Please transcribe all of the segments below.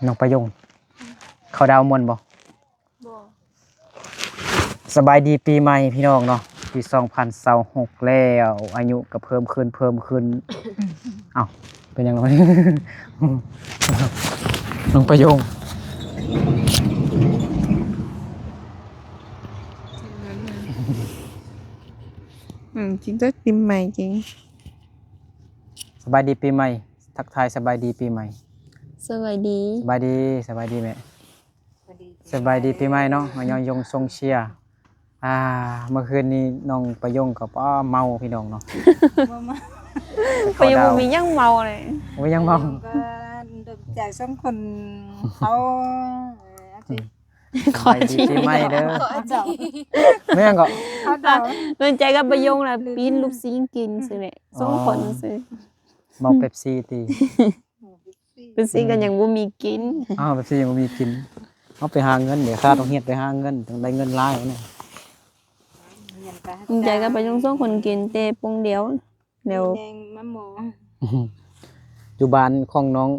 น้องประยงเขาดาวมวนบ่สบายดีปีใหม่พี่น้องเนาะปี2026แล้วอายุก็เพิ่มขึ้น เอ้าเป็นยังไง น้องประยงจริงก็ปีใหม่จริงสบายดีปีใหม่ทักทายสบายดีปีใหม่สวัสดีสบายดีแม่สบายดีปีใหม่เนาะมายองยงทรงเชียร์เมื่อคืนนี้น้องประยงกับเมาพี่น้องเนาะ ไปยังมียังเมาเลยไม่ยังเมาก็จากสองคนเขาสบายดีปีใหม่เด้อไม่ยังก็เงินใจกับประยงน่ะปีนลูกซิงกินสิเนี่ยสองคนสิเมาเป๊ปซี่ตีเป็นซิงกันยังบ่มีกินเป๊ปซี่ยังบ่มีกินเอาไปหาเงินเดี๋ยวค่าต้องเฮ็ดไปหาเงินต้องได้เงินหลายเนี่ยใจกับประยงสองคนกินแต่ปงเดียวเดี๋ยวมะม่วงอยู่บ้านของน้อง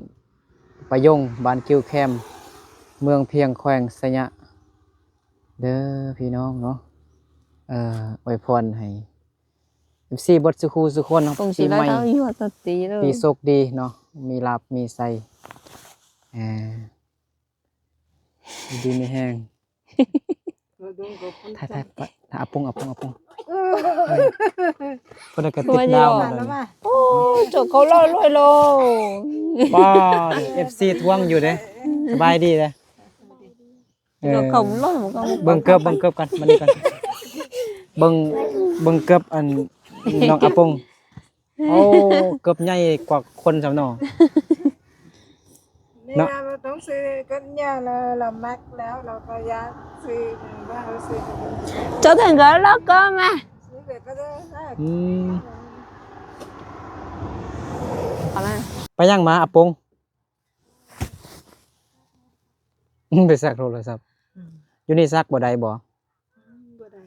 ประยงบ้านกิ้วแคมเมืองเพียงแขวงสะยะเด้อพี่น้องเนาะอวยพรให้ FC เบิดสุขุสุคนเนาะปีใหม่อยู่ตตีเลยปีโชคดีเนาะมีลาภมีไสดีมีแห้งถ่ายอาปงคนกระติดดาวมาเลยโอ้จกเขาลอยโลป้า FC ทวงอยู่เด้สบายดีเด้เขาลอยมันก็เบิ่งเกือบกันมานี่กันเบิ่งเกือบอันน้องอาปงโอ้เกือบใหญ่กว่าคนสำเนาะเนาะต้องซื้อกันเนี่ยเรามักแล้วเราก็อยากซื้อว่าเราซื้อcho thành gỡ đó cơ mà ซื้อไปก็ได้ไปยังมาอาปงไปซักโทรศัพท์อยู่นี่ซักบ่ได้บ่ได้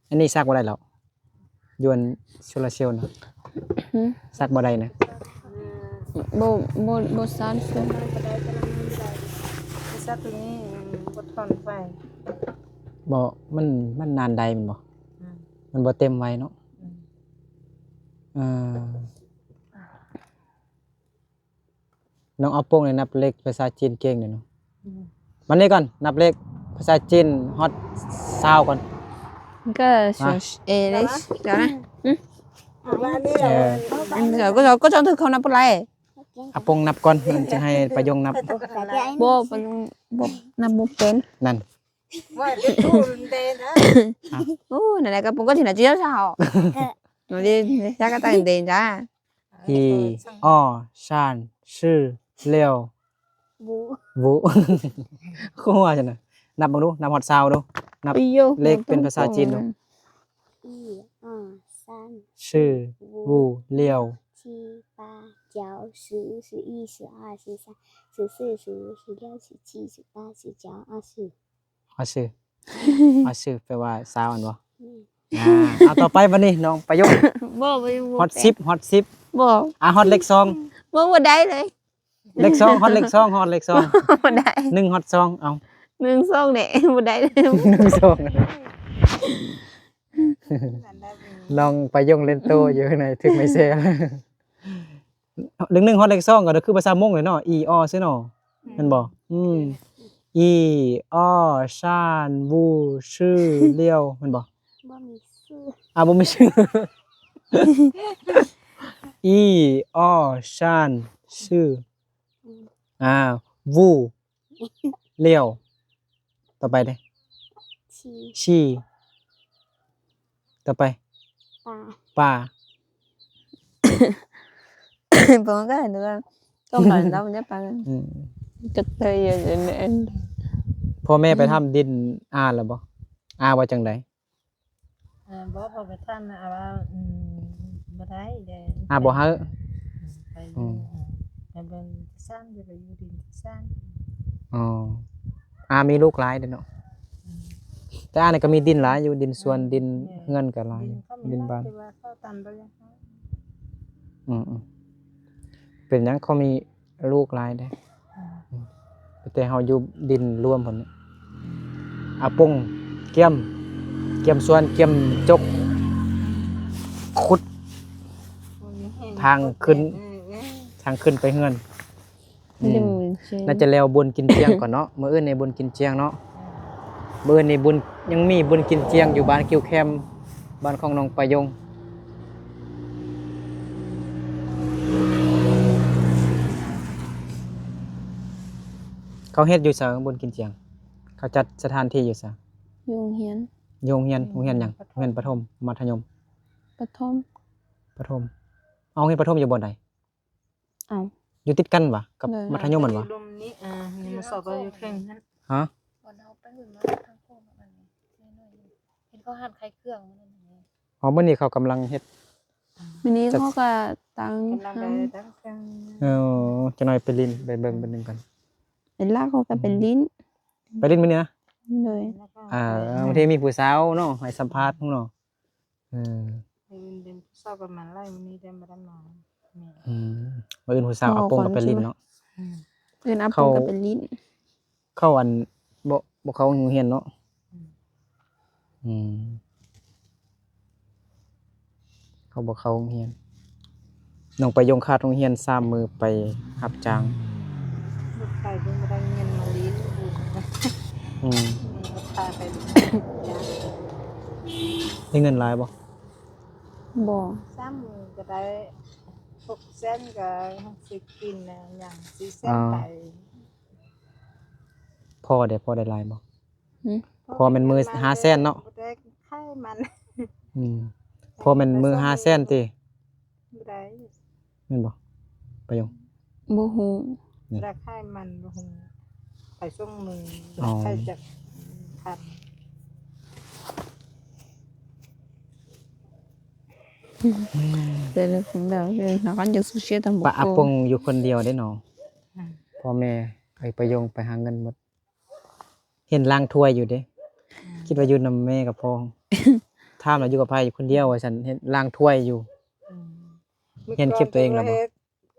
อันนี้ซักบ่ได้แล้วยวนโซลาเซลล์นะซักบ่ได้นะบ่ซันก็ได้ซักตัวนี้บ่ทนไฟบ่มันนานใดมันบ่มันบ่เต็มไว้เนาะน้องอาปงเนี่ยนับเลขภาษาจีนเก่งเนี่ยเนาะมันนี่ก่อนนับเลขภาษาจีนฮอต20ก่อนก็đấy đó nè rồi có cho thử khôngนับอะไรอาปงนับก่อนมันจะให้ประยงนับบ่นับบ่เป็นนั่นว่าจะทูนเดนะโอ้ไหนๆก็ปงก็ที่ไหนจีแล้วsaoหนูđi ra cái tay tiền ra 1 2 3 4 6วูคู่ว่าจังได๋นับบ่ดูนับฮอด20ดูนับเลขเป็นภาษาจีนดูชื่อวูเลียว7、8、9、10、11、12、13、14、15、16、17、18、19、20แปลว่า20อันบ่เอาต่อไปบัดนี้น้องประยงฮอต10บ่ฮอตเลข2บ่ได้เลยเลข2ฮอตเลข2บ่ได้1ฮอต2เอา1 2แหละบ่ได้เลย1 2ลองประยงเล่นโตอยู่ข้างในถึงไม่แซ่เลข1ฮอตเลข2ก็คือภาษามงเลยเนาะอีออซื่อเนาะแม่นบ่อีออชานวูชื่อเลียวแม่นบ่บ่มีชื่ออีออชานชื่อวูเลียวต่อไปเด้ชีต่อไปป่าVâng cái này nữa câu hỏi đâu nhớ bạn trực thì em พ่อแม่ไปทำดินแล้วบ่ว่าจังได๋บ่ไปทำว่าบ่ได้เด้บ่เฮาไปเป็นสร้างจะไปอยู่ดินสร้างมีลูกหลายเด้อเนาะแต่นี่ก็มีดินหลายอยู่ดินสวนดินเงินก็หลายดินบ้านเป็นหยังเขามี ลูกหลายได้แต่เฮาอยู่ดินรวมพุ่นนี่อาปงเกี่ยมส่วนเกี่ยมจกขุด ทางขึ้น ทางขึ้นไปเฮือน ไม่ได้มีเช่น น่าจะแล้วบุญกินเจียงก่อนเนาะมื้ออื่นในบุญกินเจียงเนาะมื้ออื่นในบุญยังมีบุญกินเจียงอยู่บ้านกิ้วแคมบ้านของน้องประยงเขาเฮ็ดอยู่ซะบุญกินเจียงเขาจัดสถานที่อยู่ซะ ยุงเฮียน โรงเรียนหยังโรงเรียนประถมมัธยม ปฐม ประถมเอาเรียนประถมอยู่บ่อนใด อ้าว อยู่ติดกันวะกับ เลย มัธยมมันวะ ลมนี้นี่มาสอบอยู่แข่งนั้น ฮะ วันเฮาไปหุ่นมาทางโค้งมันนี่น้อยๆเห็นเขาหั่นไข่เครื่องมันนั่นนี่ อ๋อมื้อนี้เขากำลังเฮ็ด วันนี้เขาก็ตั้ง กำลังไปตั้งกัน จะหน่อยไปลินไปเบิ่งเป็นหนึงกัน เป็นลากเขาก็เป็นลิ้น ไปลินมื้อนี้นะ เลย บางทีมีผู้สาวเนาะให้สัมภาษณ์เนาะเป็นสอบประมาณไรวันนี้ได้มาได้มา มื้ออื่นผู้สาวเอาโปงกับไปลินเนาะ เพื่อนอัป เขา ก็เป็นลิ้น เข้าอันบ่เข้าโรงเรียนเนาะเขาบ่เข้าโรงเรียนน้องไปยงคาดโรงเรียน3มื้อไปรับจ้าง ลูกชายเพิ่งมาได้เงินมาลิ้น พาไปยา ได้เงินหลายบ่ บ่ 3 ก็ได้6 เส้นก็สิกินอย่าง4 เส้นไป พอได้หลายบ่ พอแม่นมื้อ5 แสนเนาะ ได้ไข่มัน พอแม่นมื้อ5 แสนติ ได้ แม่นบ่ไปยง บ่ฮู้ ได้ไข่มันบ่ฮู้ไปส่งมือ อ๋อ ไข่จากคัน แต่ละคนเดาเลยนักอันจะสุเชียตังบ่ ป้าอาปงอยู่คนเดียวได้เนาะพ่อแม่ไปประยงไปหาเงินหมด เห็นล้างถ้วยอยู่เด้ คิดว่าอยู่นำแม่กับพ่อ ถามว่าอยู่กับไผอยู่คนเดียวว่าฉันเห็นล้างถ้วยอยู่ เห็นคลิปตัวเองแล้วบ่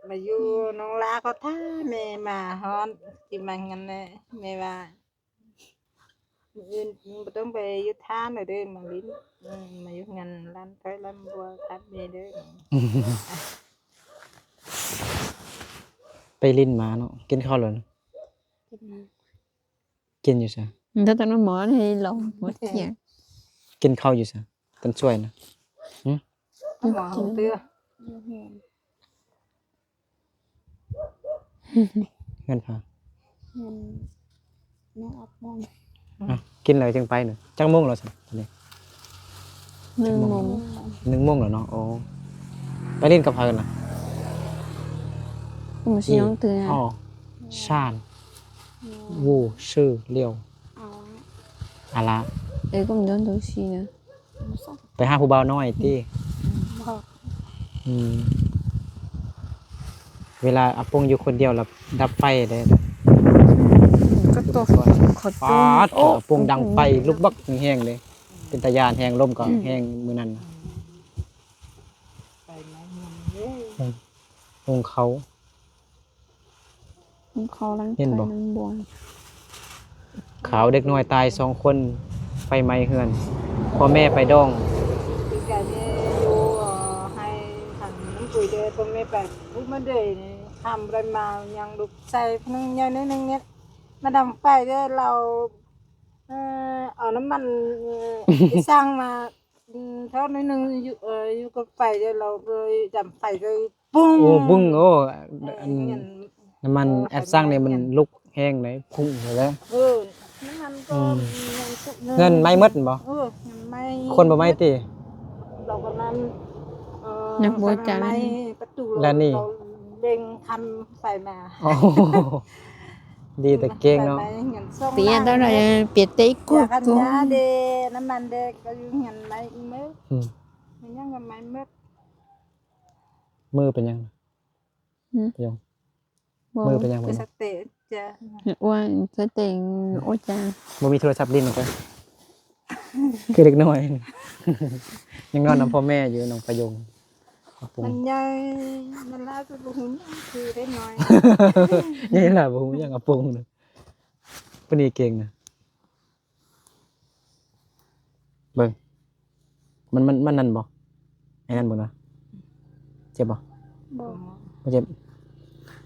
มาอยู่น้องลาก็ท่าแม่มาฮ้อนสิมางั้นแหละแม่ว่ามื้ออื่นมึงบ่ต้องไปอยู่ท่าน่ะเด้อมาลิ้นมาอยู่งานร้านถ้อยร้านบัวทัดแม่เด้อ ไปลิ้นมาเนาะกินข้าวแล้วเนาะ กินมา กินอยู่ซะ ถ้าตอนนั้นหมอให้ลองหมดเสียง กินข้าวอยู่ซะตันช่วยนะ หมอของเตื้อ อยู่เฮียน เงินพา เงินแม่อับมอง กินแล้วจึงไปเนาะจักโมงแล้วซั่นตอนนี้ 1 โมง 1 โมงแล้วเนาะโอ้ไปเล่นกับไผกันน่ะ ผมสิน้องเตือน อ๋อชาญวูชื่อเลี้ยว เอา อาละ เอ้ยก็มันโดนตัวชีนะ ไม่สัก ไปหาผู้บ่าวน้อยติ บอก เวลาอาปงอยู่คนเดียวแล้วดับไฟได้ ก็ตัวขอ ปาดอาปงดังไฟลุกบักแห้งเลย เป็นตะยานแห้งลมก็แห้งมื้อนั้นน่ะ ไปไหนเงินเด้อ องเขา เขาล้าง เห็นบ่ น้ำบวง ขาวเด็กน้อยตาย2 คนไฟไหม้เฮือนพ่อแม่ไปดอง คือการที่อยู่ให้ทางน้ำปุ๋ยเด้อพ่อแม่ไปพูดมาเด้อนี่ทำอะไรมายังลูกใส่พนึงอย่างนิดนึงเนี่ยมาดังไฟเด้อเราเอาน้ำมันที่สร้างมาเท่านิดนึงอยู่กับไฟเด้อเราเลยดับไฟเลยปุ้ง โอ้บึ้งโอ้อัน เงิน น้ำมันแอดซังเนี่ยมันลุกแห้งเลยพุ่งเลยแล้ว น้ำมันก็ เงินไม่หมดบ่ เงินไม่ คนบ่ไม่ติ เราก็นั้น นักบวชจา ไม่ น ประตู และนี่ เราเบ่งคำใส่มา โอ้ดีแต่เก่งเนาะ ใส่มเงินส่ง เปียได้ไรเปียเตะ อ กุ ยา บ กกัน กุ ยาเดน้ำมันเดก็อยู่เงินไม่มืด อืม มันยังกับไม่มืด มือเป็นยังเป็นยังมือเป็นยัง ไป บ่ สเตจจะ อ้วนเสเต็งโอจา บ่มีโทรศัพท์ลิ้นหรอกเด้อคือเด็กน้อย ยังนอนนำพ่อแม่อยู่น้องประยง อาปง มันใหญ่มันลาไปบุญคือได้น้อย นี่แหละบ่ฮู้ยังอาปงเด้อเพิ่นนี่เก่งนะเบิ่งมันนั่นบ่ไอ้นั่นบ่นะเจ็บบ่ บ่ บ่เจ็บ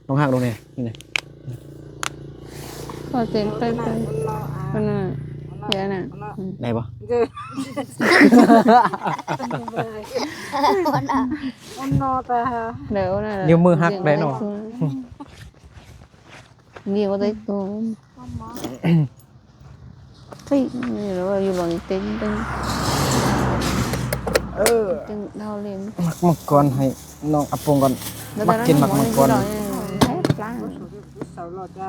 ลองหักลงนี่นี่นะ พอเต็มไป มันรออ่ะ มันน่ะเดี๋ยวน่ะ ได้บ่ เจอ คนอ่ะ มันนอแต่ฮะ เดี๋ยวน่ะ นิ้วมือหักได้เนาะ nhiều có thấy cô thấy nó là như bằng tính tính เออ tính đau lên หมักมังกรให้น้องอาปงก่อน มักกินหมักมังกร hết lá sau lọt ra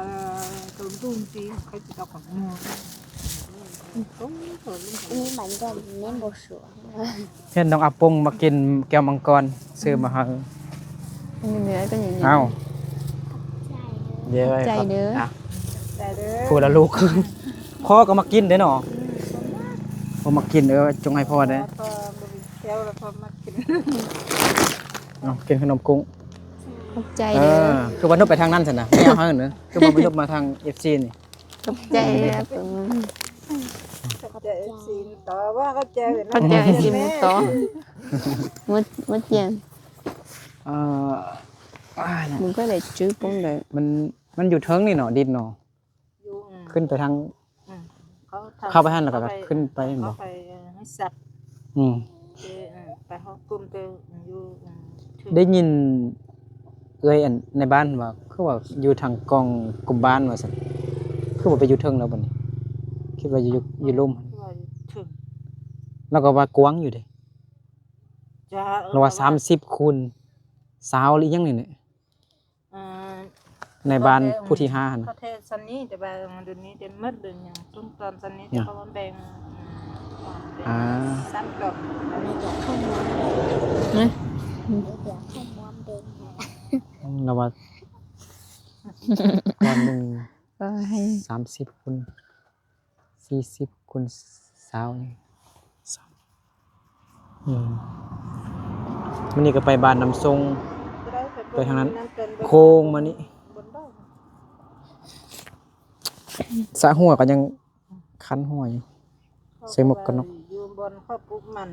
tôm tung tí cái gì đó còn ngon นี่มันก็เน้นบ่สวย เห็นน้องอาปงมากินแก้วมังกรซื้อมาให้ nhưng mà cái gì เอ้า ใช่เลย เดี๋ยว ใจเด้อ อ่ะ แต่เด้อ พูดแล้วลูก พ่อก็มากินเด้อเนาะพ่อมากินจงให้พ่อเด้อ พอเที่ยวแล้วพอมากิน เอากินขนมกุ้ง khóc chay เอ nữa อคือว่านบไปทางนั้นซั่นน่ะไม่เอาให้เด้อคือบ่นบมาทาง FC นี่ khóc chay ra cũng เจอซีนต่อว่าเขาเจอ khóc chay chim một to mất mất chèn เอ่ออ้ายน่ะ mình có để chữ bông đấy มันอยู่เทิงนี่เนาะดินเนาะ อยู่ ขึ้นไปทาง เขา เข้าไปหั่นแล้วก็ขึ้นไปบ่ เขาไปให้สัตว์ อืม ไปห้องกลุ่มเตอยู่ ได้ยินอันในบ้านว่าคือว่าอยู่ทางกองกลุ่มบ้านว่าซั่นคือว่าไปอยู่เทิงแล้วบัดนี้คิดว่าอยู่ลุ่ม ถึง แล้วก็ว่ากว้างอยู่เด้ จะ เราว่า30คูณ20หรือยังนี่เนี่ยในบ้านผู้ที่5หั่น เขาเทสันนี้แต่บางเดือนนี้จะมืดเดือนอย่างต้นตอนสันนี้จะเขาแบ่ง อ่า ซ้ำดอก ไม่อยากเข้ามวน nè ไม่อยากเข้ามวนเดินค่ะ เราว่าก้อนหนึง có hay 30คูณ40คูณ20นี่มันนี่ก็ไปบ้านน้ำทรง ไปทางนั้น โค้งมานี่สะหัวก็ยังคันหัวอยู่ใส่หมวกกันน็อก อยู่บนข้าวปุ๊บมัน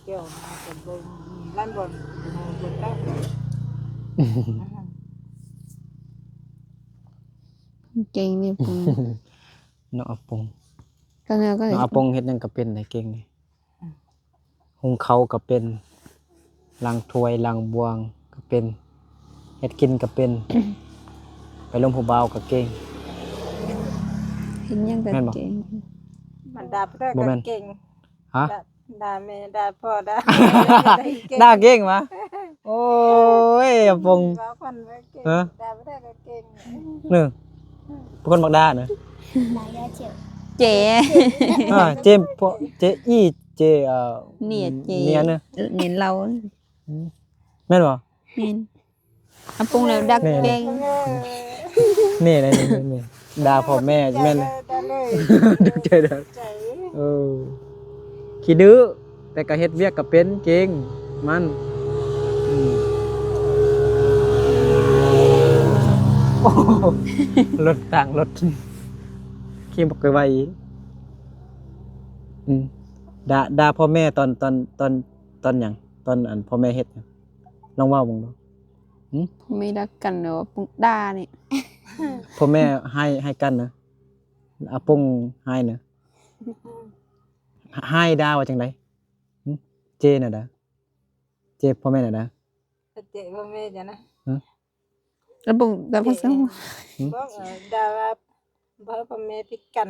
เกี่ยวมาเป็นบนร้านบนบนได้ chay đi bông น้องอาปง cái này có น้อง thể อาปงเฮ็ดหยังก็เป็นได้เก่งนี่หุงข้าวก็เป็นล้างถ้วยล้างบวงก็เป็นเฮ็ดกินก็เป็น ไปลงผู้บ่าวก็เก่ง hình nhân Nghe vật bảo. chay มันด่าเพื่อน บ่แม่น เก่ง ฮะ ด่าแม่ด่าพ่อด่า ด่าเก่งวะโอ้ยอาปง ว่าคนว่าเก่ง ฮะ ด่าเพื่อนก็เก่ง นึงเป็นคนมักด่าเนอะ นายาเจ็บ chè เจมพวกเจอีเจnè chè เนียเนอะ nhìn lâu แม่นบ่ nên anh bông nào đặc Nè, nè. chay นี่อะไรนี่ด่าพ่อแม่แม่น ด่าเลย เจอเด้อ ใจ เออขี้ดื้อแต่ก็เฮ็ดเวียกก็เป็นเก่งมันอืมโอ้โหรถต่างรถขี่บ่เคยไหวอีกด่าพ่อแม่ตอนหยังตอนอันพ่อแม่เฮ็ดหยังลองเว้าเบิ่งดู mi đã cần ở bông đa này พ่อแม่ให้กันนะอาปงให้นะให้ดาว่าจังไดหึเจน่ะดาเจพ่อแม่น่ะดา เจ๊พ่อแม่จ้ะนะ แล้วบงแล้วบงsao บอกด่าว่าพ่อแม่พิกัน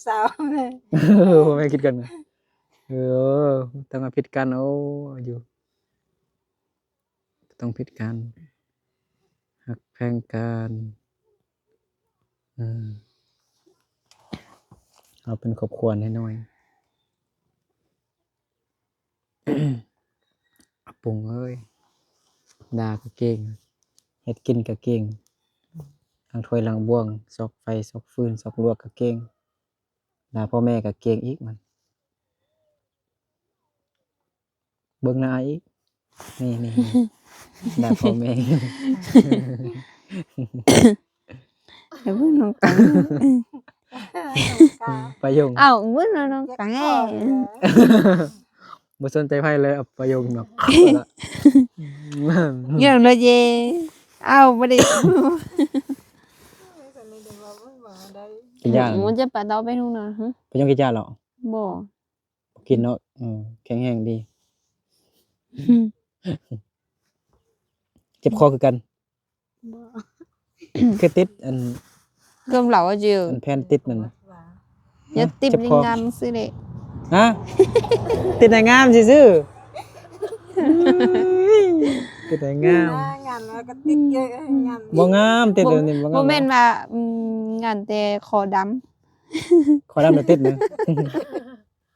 สาว พ่อแม่คิดกันนะต้องมาผิดกันโอ้อยู่ต้องผิดกันหักแพงกันเอาเป็นครอบครัวให้หน่อย อาปงเอ้ยด่าก็เก่งเฮ็ดกินก็เก่งล้างถ้วยล้างบ้วงซอกไฟซอกฟืนซอกลวกก็เก่งด่าพ่อแม่ก็เก่งอีกมันเบิ่งหน้าอีก นี่ได้พ่อแม่ เดี๋ยวเพิ่งน้องตัง ประโยง เอ้าเพิ่งน้องตัง บ่สนใจไผเลยเอาประโยงเนาะ อย่างเลยเจเอ้าบ่ได้ กินยา มันจะปะเตาไปนู่นน่ะฮะ ประโยงกินยาเหรอ บ่ กินเนาะแข็งแรงดี เจ็บคอคือกัน บ่ คือติดอัน cơm lẩu ở chiều แผ่นติดนั่นน่ะ nhất tim เจ็บ linh คอ ngam sư đệ ฮะติดไหนงามซื่อๆติดไหนงาม งานแล้วก็ติดเยอะงาน บ่งามติดเดี๋ยวนี้บ่งาม bố men mà ngàn tè khó đắm ขอดำแล้วติดนะ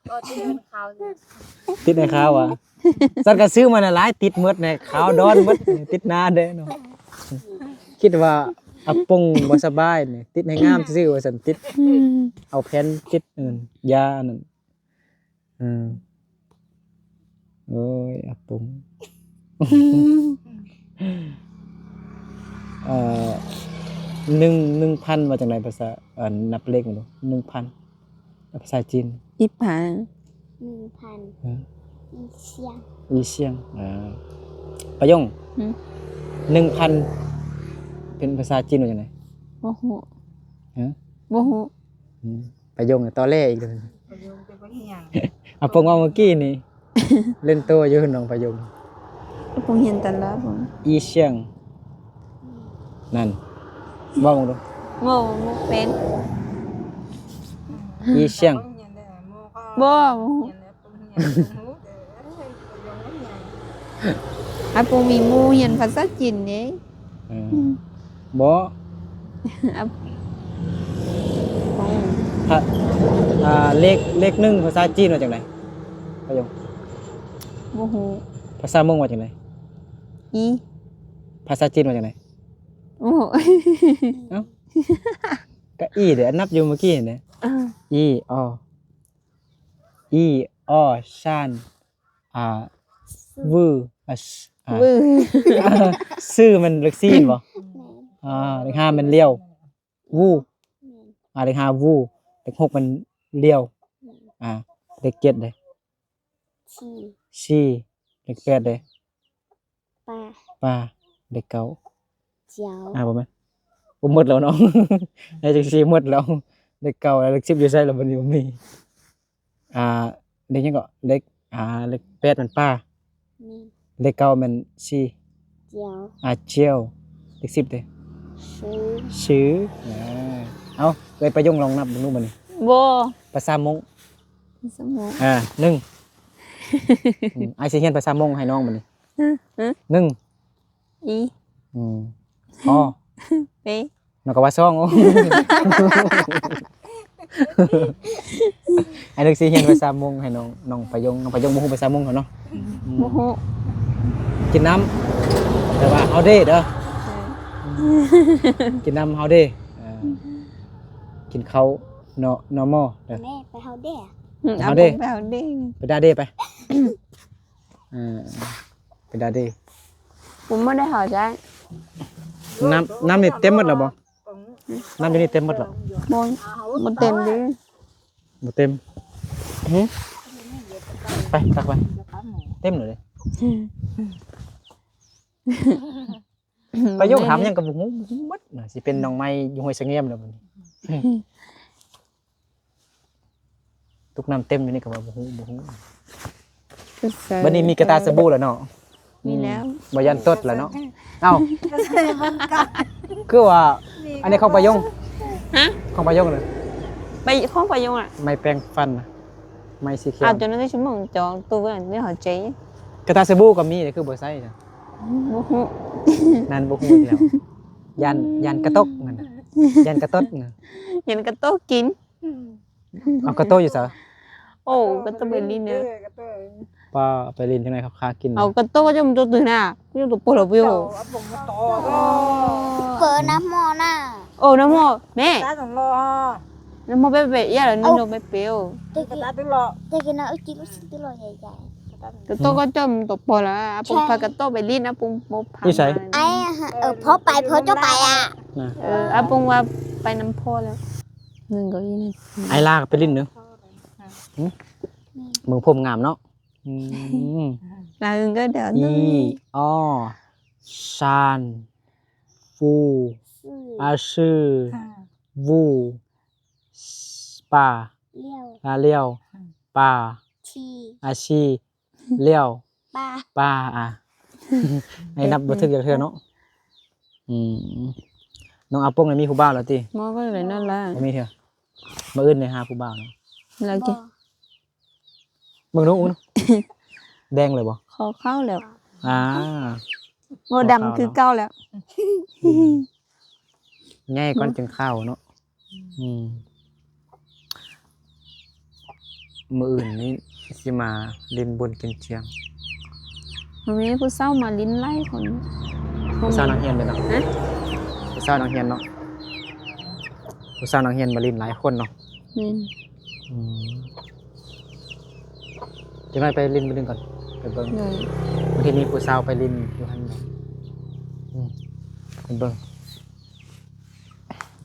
ก็ที่เป็นขาวเนี่ย ติดในขาวอ่ะสัตว์ก็ซื้อมาน่ะหลายติดหมดในขาวดอนหมดติดหน้าเด้อเนาะคิดว่าอาปงบ่สบายนี่ติดให้งามซื่อๆว่าซั่นติดเอาแผ่นติดยานั่นโอ้ยอาปง 1,000มาจากไหนภาษานับเลขมาดู1,000ภาษาจีน ít hả 1,000อีเชียง อีเชียงประโยง 1,000 เป็นภาษาจีนว่าจังได๋ bố hộ ฮะ bố hộ ประโยงตอแรอีกเลย ประโยงไปบ่เฮียง อาปงเอาเมื่อกี้นี่ เล่นโตอยู่น้องประโยง bố hiền tần lá bố อีเชียงนั่นเว้าดู ngô ngô bén อีเชียง bố à bố mì mu hiền phát sát chín đấy บ่ à ถ้าเลข1ภาษาจีนว่าจังได๋ประโยง bố hộ ภาษามงว่าจังได๋ ý ภาษาจีนว่าจังได๋ bố hộ ก็อีเด้อนับอยู่เมื่อกี้เห็นเด้อีออชานวือvư ซื่อมันเลขซีนบ่เลข5มันเลี้ยววูเลข5วูเลข6มันเลี้ยวเลข7เด้ ชี ชีเลข8เด้ ปลา เลข9 เจ้า บ่แม่นบ่หมดแล้วเนาะ ได้จังซี่หมดแล้วเลข9แล้วเลข10อยู่ไสแล้วบัดนี้บ่มีเลขหยังก็เลข8มันป้า นี่ เลข9มันชี เจ้า เจียวเลข10เด้ ซื้อ ชื่อเอาเลยประโยงลองนับดูบัดนี้ bố ภาษามง sao bố 1ไอ้สิเรียนภาษามงให้น้องบัดนี้1 ý อ๋อ bé นกว่าซ่อง ไอ้นึกสิเรียนภาษามงให้น้องประโยงบ่ฮู้ภาษามงเขาเนาะ bố hộ กินน้ำแต่ว่าเฮาเด้เด้อกินน้ำเฮาเด้กินข้าวnormal เด้อ แม่ไปเฮาแด่ à Vào đi. bố vào đi ไปดาเด้ไปไปดาเด้ bố mới đây hỏi ra น้ำนี่เต็มหมดแล้วบ่น้ำอยู่นี่เต็มหมดแล้ว bố một tiền đi บ่เต็มไปตักไปเต็มเลยประโยคถามหยังก็บ่ฮู้หมดน่ะสิเป็นน้องไม้อยู่ห้วยสะเงียมแล้วบัดนี้ตุกน้ำเต็มอยู่นี่ก็ว่าบ่ฮู้บัดนี้มีกระตาสบู่แล้วเนาะ มีแล้ว บ่ยันตดแล้วเนาะเอ้าคือว่าอันนี้ของประโยง ฮะ ของประโยงเลย bây không phải dùng à ไม้แปรงฟันน่ะไม้สีเขียว à cho nó cái chúng mình cho tôi với anh hỏi chế กระตาสบู่ก็มีคือบ่ใส่จ้ะ bố hộ นั่นบ่ฮู้แล้วยันกระตกนั่นน่ะยันกระตดน่ะ nhìn cái tốt kín เอากระโตอยู่ซะ ồ cái tốt bên đi nữa ป้าไปเรียนที่ไหนครับค้ากิน cái tốt trong tôi từ nào nhưng tôi bỏ Ồ, biểu ấp bụng nó to đó. เปิดน้ำหม้อน่ะ ồ nó mò mẹ Tá thằng lo ha. nó mò bé bé ya là nó nó bé biểu ตะ Cái กี้ tá tức lo. ตะกี้น่ะเอาจิลูกชิ้นตัวใหญ่ ตัน cái tô có chôm tổ bò là bông phải cái tô phải linh bông một Đi sấy. phó bài phó cho bài à นะ bông qua phải nằm phôแล้วđừng có gì ไอ้ลากไปลิ้นเด้อมึงผมงามเนาะlà đừng có đỡ อีอ้อซานฟูอาชื่อวูปา liêu ลาเลียวปา chi อาชีเลียว ba ปาอ่ะ ให้นับบันทึกอย่างเธอเนาะอืมน้องอาปงเนี่ยมีผู้บ่าวแล้วติ mò có phải nó là บ่มีเถอะมาอื่นในหาผู้บ่าวเนาะ là gì เบิ่งน้องอุ้น แดงเลยบ่ khó khaoแล้ว อ่า ngô đầm cứ caoแล้ว ง่ายก่อนจึงเข้าเนาะอืมมื้ออื่นนี้สิมาเล่นบนกินเชียง hôm nay cô sao mà lín lái còn ผู้สาวนักเรียนเด้อเนาะ hả ผู้สาวนักเรียนเนาะผู้สาวนักเรียนมาเล่นหลายคนเนาะ nên อืมเดี๋ยวไปเล่นมื้อนึงก่อนไปเบิ่ง rồi บางทีมีผู้สาวไปลินอยู่หันบ่เป็นเบิ่ง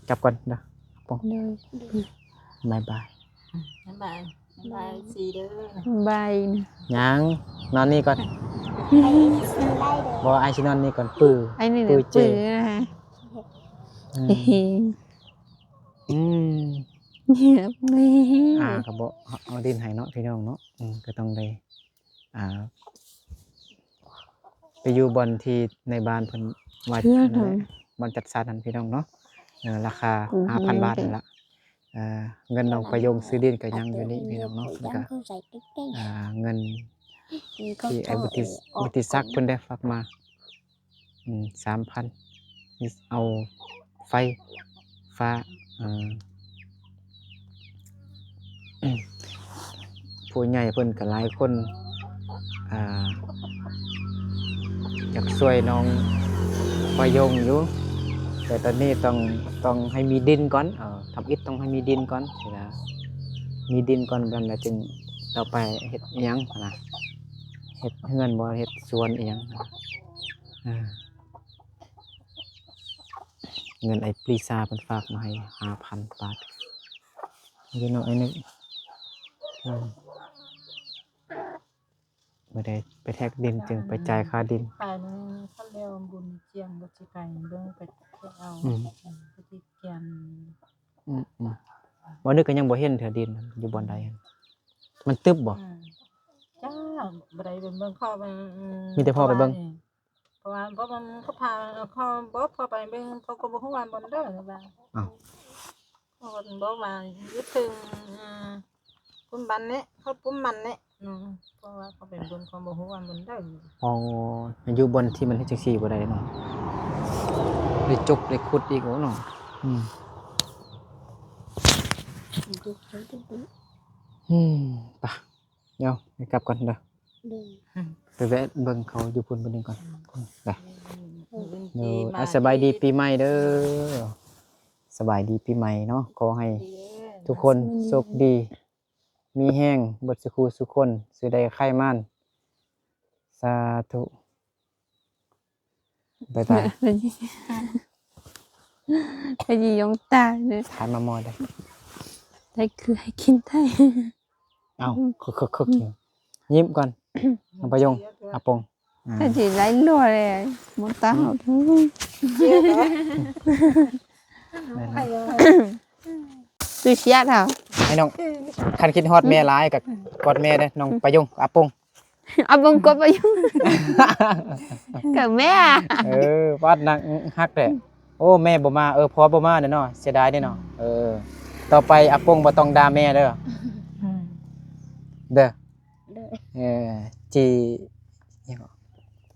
กลับก่อนนะปอง rồi บายบาย บ๊ายบายสีเด้อ bay nè ยังนอนนี่ก่อน hay xin đây được บ่ไอายสินอนนี่ก่อนปื้อ anh này Tôi là chê. bự hả อืม nhẹp đi ก็บ่เอาดินให้เนาะพี่น้องเนาะก็ต้องได้ไปอยู่บอนที่ในบ้านเพิ่นว่า เชื่อ นั่นแหละ เถอะ บอนจัดสรรนั่นพี่น้องเนาะราคา Ừ, 5,000 บาท ừ. นั่นล่ะเงินน้องประโยงซื้อดินก็ยังอยู่นี่พี่น้องเนาะแล้วก็ không dạy cái เงิน có ที่ไอ้บุติศักดิ์เพิ่นได้ฝากมา 3,000นี่เอาไฟฟ้าผู้ใหญ่เพิ่นก็หลายคนอยากช่วยน้องประโยงอยู่แต่ตอนนี้ต้องให้มีดินก่อนทำอิฐต้องให้มีดินก่อนสินะมีดินก่อนกันแล้วจึงต่อไปเฮ็ดอิหยังนะเฮ็ดเฮือนบ่เฮ็ดสวนอิหยังเงินไอ้ปรีซาเพิ่นฝากมาให้ 5,000 บาทนี่เนาะไอ้นึกบ่ได้ไปแทกดินจึงไปจ่ายค่าดิน ไปนึงเขาเรียกว่าบุญเจียงบ่สิไปเบิ่งไปเอาไปที่เกียน บ่นึกก็ยังบ่เห็นเถื่อดินอยู่บ่อนใดมันตึบบ่ จ้าบ่ได้เบิ่งเข้าไป มีแต่พ่อไปเบิ่ง เพราะว่าบ่มันเขาพาเขาบ่พอไปเบิ่งเขาก็บ่ฮู้ว่าบ่ได้ว่า อ้าว เขาก็บอกว่าอยู่ถึงปุ่มบันเนี่ยเขาปุ่มมันเนี่ยเพราะว่าเขาเป็นบนความบ่ฮู้ว่ามันได้ อ๋ออยู่บนที่มันเฮ็ดจังซี่บ่ได้เนาะได้จกได้ขุดอีกโอ้เนาะไปเดี๋ยวไปกลับก่อนเด้อ ไปแวะเบิ่งเขาอยู่พุ่นบ่นึงก่อนไปสบายดีปีใหม่เด้อสบายดีปีใหม่เนาะขอให้ทุกคนโชคดีมีแห้งเบิดสุขสุขคนสิได้ไข่ม่านสาธุบ๊ายบาย cái gì giống ta nữa ทานมามอได้ thấy cứ hay kinh thay เอ้าคึกยิ้มก่อนน้องประยงอาปง cái gì lấy lùa này một tá học thôi tôi xét hả ให้น้องคันคิดฮอดแม่หลายก็กอดแม่เด้อน้องประยงอาปง bông có bao nhiêu cả mẹ à วาดนักฮักแหละโอ้แม่บ่มาพอบ่มาเด้อเนาะเสียดายเด้อเนาะต่อไปอาปงบ่ต้องด่าแม่เด้อเด้อจีอิหยัง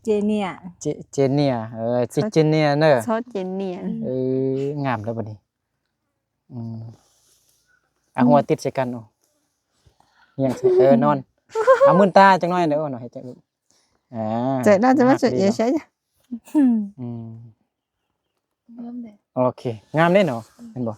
เจเนี่ย เจเนียจิเจเนียเด้อ số tiền niệm งามแล้วบัดนี้หัวติดใส่กันเฮียงนอนเอามื่นตาจังน้อยเด้อเนาะให้จังchạy ra cho bác chuyện gì xảy ra โอเคงามเด้เนาะเห็นบ่